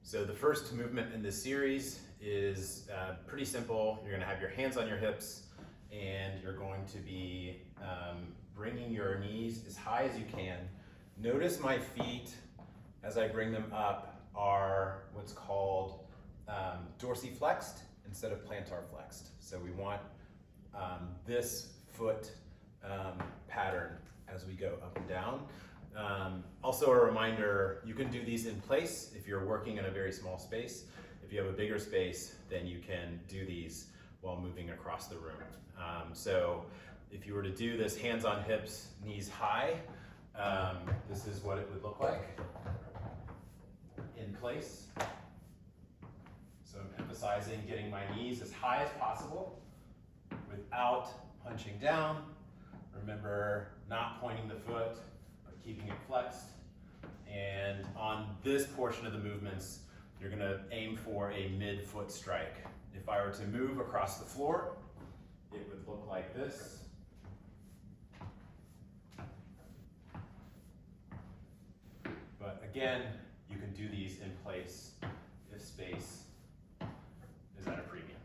So the first movement in this series is pretty simple. You're going to have your hands on your hips and you're going to be bringing your knees as high as you can. Notice my feet, as I bring them up, are what's called dorsiflexed instead of plantar flexed. So we want this foot pattern as we go up and down. Also a reminder, you can do these in place if you're working in a very small space. If you have a bigger space, then you can do these while moving across the room. So if you were to do this hands on hips, knees high, this is what it would look like in place. So I'm emphasizing getting my knees as high as possible without punching down. Remember, not pointing the foot, but keeping it flexed. And on this portion of the movements, you're gonna aim for a mid-foot strike. If I were to move across the floor, it would look like this. But again, you can do these in place if space is at a premium.